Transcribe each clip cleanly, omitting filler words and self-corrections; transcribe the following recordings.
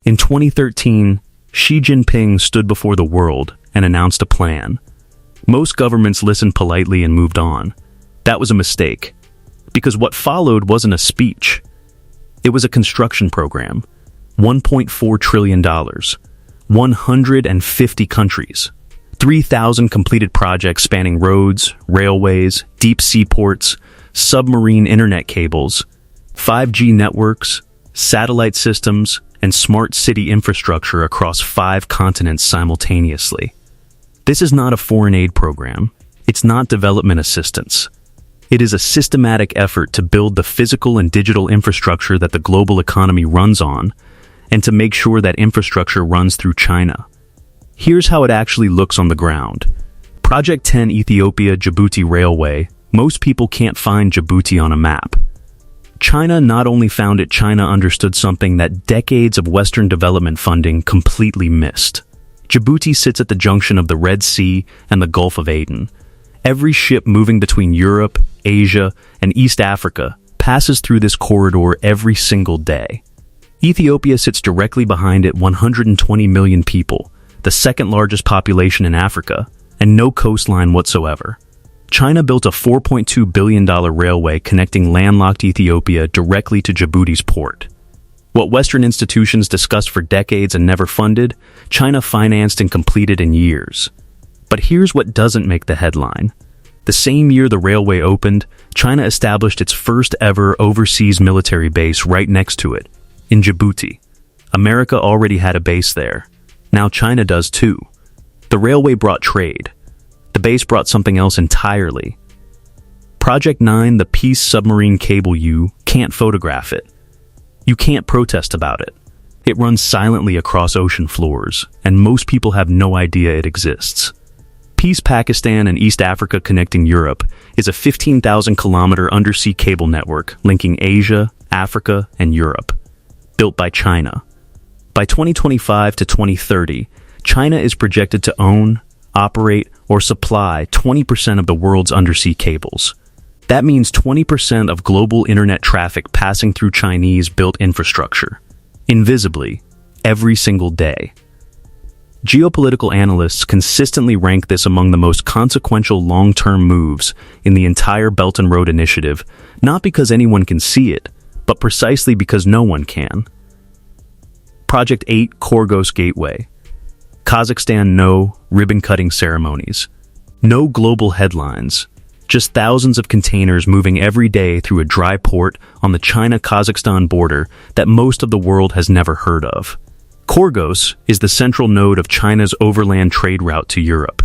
In 2013, Xi Jinping stood before the world and announced a plan. Most governments listened politely and moved on. That was a mistake, because what followed wasn't a speech. It was a construction program. $1.4 trillion, 150 countries, 3,000 completed projects spanning roads, railways, deep sea ports, submarine internet cables, 5G networks, satellite systems, and smart city infrastructure across 5 continents simultaneously. This is not a foreign aid program. It's not development assistance. It is a systematic effort to build the physical and digital infrastructure that the global economy runs on, and to make sure that infrastructure runs through China. Here's how it actually looks on the ground. Project 10 Ethiopia-Djibouti Railway. Most people can't find Djibouti on a map. China not only found it, China understood something that decades of Western development funding completely missed. Djibouti sits at the junction of the Red Sea and the Gulf of Aden. Every ship moving between Europe, Asia, and East Africa passes through this corridor every single day. Ethiopia sits directly behind it, 120 million people, the second largest population in Africa, and no coastline whatsoever. China built a $4.2 billion railway connecting landlocked Ethiopia directly to Djibouti's port. What Western institutions discussed for decades and never funded, China financed and completed in years. But here's what doesn't make the headline. The same year the railway opened, China established its first ever overseas military base right next to it, in Djibouti. America already had a base there. Now China does too. The railway brought trade. The base brought something else entirely. Project 9, the Peace Submarine Cable. You can't photograph it. You can't protest about it. It runs silently across ocean floors, and most people have no idea it exists. Peace Pakistan and East Africa connecting Europe is a 15,000-kilometer undersea cable network linking Asia, Africa, and Europe, built by China. By 2025 to 2030, China is projected to own, operate, or supply 20% of the world's undersea cables. That means 20% of global internet traffic passing through Chinese-built infrastructure, invisibly, every single day. Geopolitical analysts consistently rank this among the most consequential long-term moves in the entire Belt and Road Initiative, not because anyone can see it, but precisely because no one can. Project 8 Khorgos Gateway. Kazakhstan, no ribbon-cutting ceremonies. No global headlines. Just thousands of containers moving every day through a dry port on the China-Kazakhstan border that most of the world has never heard of. Khorgos is the central node of China's overland trade route to Europe.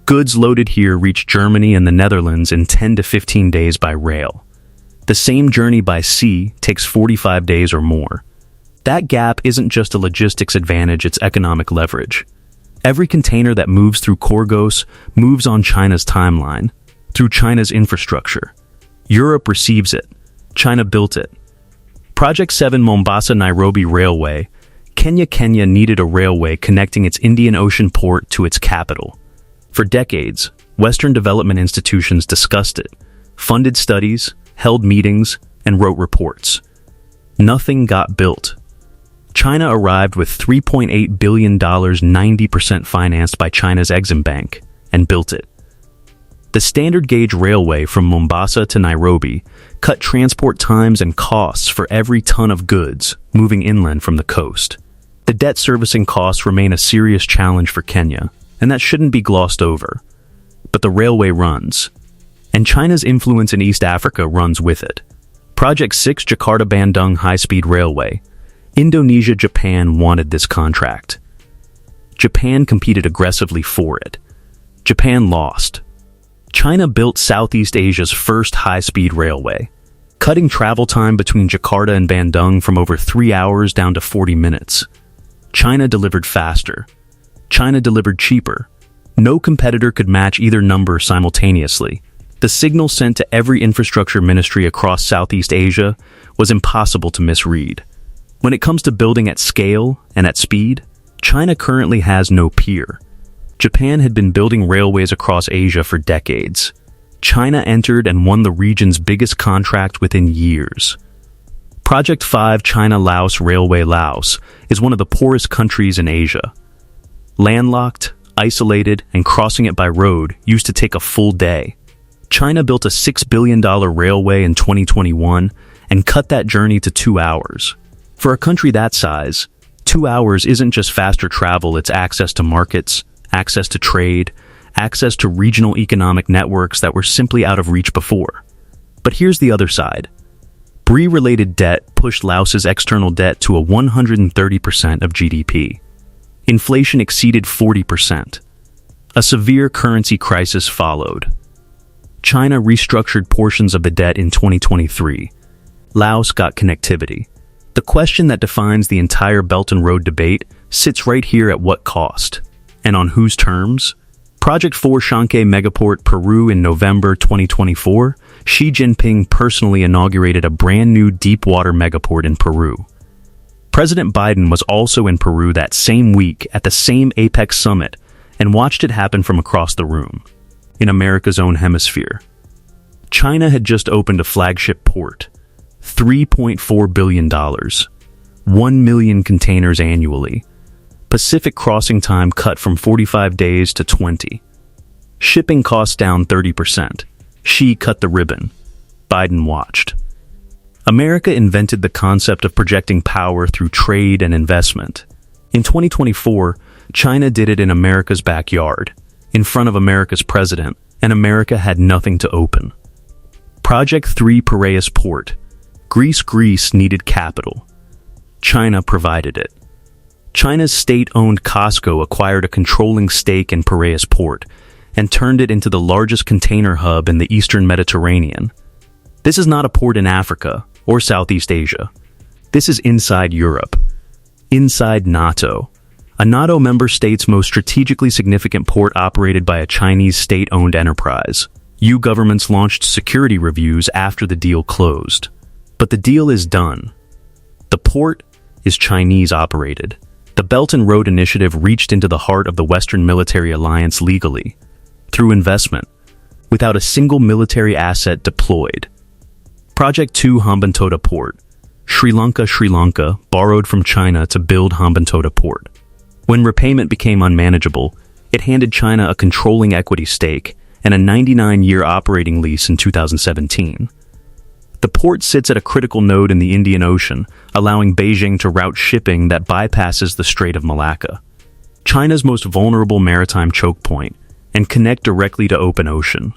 Goods loaded here reach Germany and the Netherlands in 10 to 15 days by rail. The same journey by sea takes 45 days or more. That gap isn't just a logistics advantage, it's economic leverage. Every container that moves through Khorgos moves on China's timeline, through China's infrastructure. Europe receives it. China built it. Project 7 Mombasa-Nairobi Railway. Kenya needed a railway connecting its Indian Ocean port to its capital. For decades, Western development institutions discussed it, funded studies, held meetings, and wrote reports. Nothing got built. China arrived with $3.8 billion, 90% financed by China's Exim Bank, and built it. The standard gauge railway from Mombasa to Nairobi cut transport times and costs for every ton of goods moving inland from the coast. The debt servicing costs remain a serious challenge for Kenya, and that shouldn't be glossed over. But the railway runs, and China's influence in East Africa runs with it. Project 6 Jakarta Bandung High-Speed Railway. Indonesia, Japan wanted this contract. Japan competed aggressively for it. Japan lost. China built Southeast Asia's first high-speed railway, cutting travel time between Jakarta and Bandung from over 3 hours down to 40 minutes. China delivered faster. China delivered cheaper. No competitor could match either number simultaneously. The signal sent to every infrastructure ministry across Southeast Asia was impossible to misread. When it comes to building at scale and at speed, China currently has no peer. Japan had been building railways across Asia for decades. China entered and won the region's biggest contract within years. Project 5 China-Laos Railway. Laos is one of the poorest countries in Asia. Landlocked, isolated, and crossing it by road used to take a full day. China built a $6 billion railway in 2021 and cut that journey to 2 hours. For a country that size, 2 hours isn't just faster travel, it's access to markets, access to trade, access to regional economic networks that were simply out of reach before. But here's the other side. BRI-related debt pushed Laos's external debt to a 130% of GDP. Inflation exceeded 40%. A severe currency crisis followed. China restructured portions of the debt in 2023. Laos got connectivity. The question that defines the entire Belt and Road debate sits right here: at what cost? And on whose terms? Project 4 Chancay Megaport, Peru. In November 2024, Xi Jinping personally inaugurated a brand new deep-water megaport in Peru. President Biden was also in Peru that same week at the same APEC summit and watched it happen from across the room, in America's own hemisphere. China had just opened a flagship port, $3.4 billion, 1 million containers annually. Pacific crossing time cut from 45 days to 20. Shipping costs down 30%. Xi cut the ribbon. Biden watched. America invented the concept of projecting power through trade and investment. In 2024, China did it in America's backyard, in front of America's president, and America had nothing to open. Project 3 Piraeus Port. Greece needed capital. China provided it. China's state-owned COSCO acquired a controlling stake in Piraeus Port and turned it into the largest container hub in the eastern Mediterranean. This is not a port in Africa or Southeast Asia. This is inside Europe, inside NATO, a NATO member state's most strategically significant port operated by a Chinese state-owned enterprise. EU governments launched security reviews after the deal closed. But the deal is done. The port is Chinese-operated. The Belt and Road Initiative reached into the heart of the Western military alliance legally, through investment, without a single military asset deployed. Project 2 Hambantota Port. Sri Lanka borrowed from China to build Hambantota Port. When repayment became unmanageable, it handed China a controlling equity stake and a 99-year operating lease in 2017. The port sits at a critical node in the Indian Ocean, allowing Beijing to route shipping that bypasses the Strait of Malacca, China's most vulnerable maritime choke point, and connect directly to open ocean.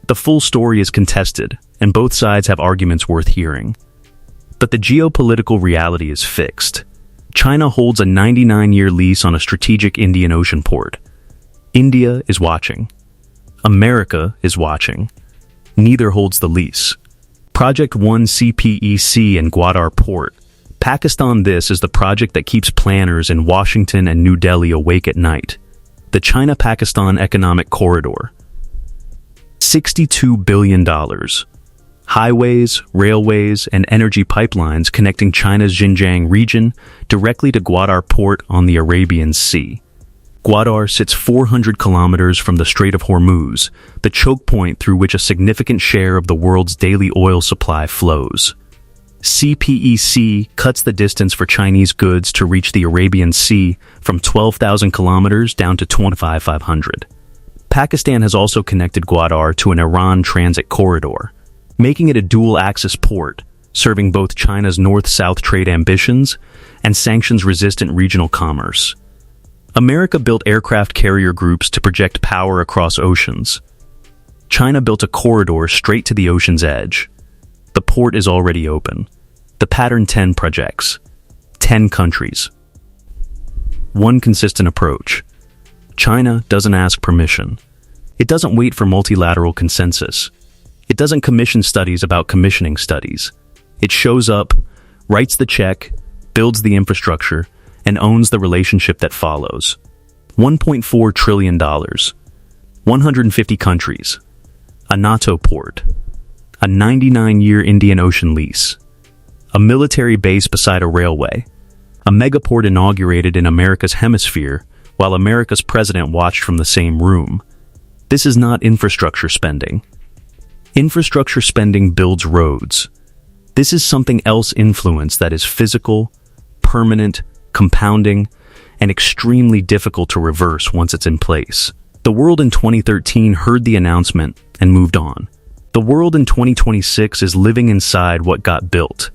The full story is contested, and both sides have arguments worth hearing. But the geopolitical reality is fixed. China holds a 99-year lease on a strategic Indian Ocean port. India is watching. America is watching. Neither holds the lease. Project 1 CPEC and Gwadar Port. Pakistan. This is the project that keeps planners in Washington and New Delhi awake at night. The China-Pakistan Economic Corridor. $62 billion. Highways, railways, and energy pipelines connecting China's Xinjiang region directly to Gwadar Port on the Arabian Sea. Gwadar sits 400 kilometers from the Strait of Hormuz, the choke point through which a significant share of the world's daily oil supply flows. CPEC cuts the distance for Chinese goods to reach the Arabian Sea from 12,000 kilometers down to 2,500. Pakistan has also connected Gwadar to an Iran transit corridor, making it a dual-axis port, serving both China's north-south trade ambitions and sanctions-resistant regional commerce. America built aircraft carrier groups to project power across oceans. China built a corridor straight to the ocean's edge. The port is already open. The Pattern 10 projects. 10 countries. One consistent approach. China doesn't ask permission. It doesn't wait for multilateral consensus. It doesn't commission studies about commissioning studies. It shows up, writes the check, builds the infrastructure, and owns the relationship that follows. $1.4 trillion. 150 countries. A NATO port. A 99-year Indian Ocean lease. A military base beside a railway. A megaport inaugurated in America's hemisphere, while America's president watched from the same room. This is not infrastructure spending. Infrastructure spending builds roads. This is something else influence that is physical, permanent, compounding, and extremely difficult to reverse once it's in place. The world in 2013 heard the announcement and moved on. The world in 2026 is living inside what got built.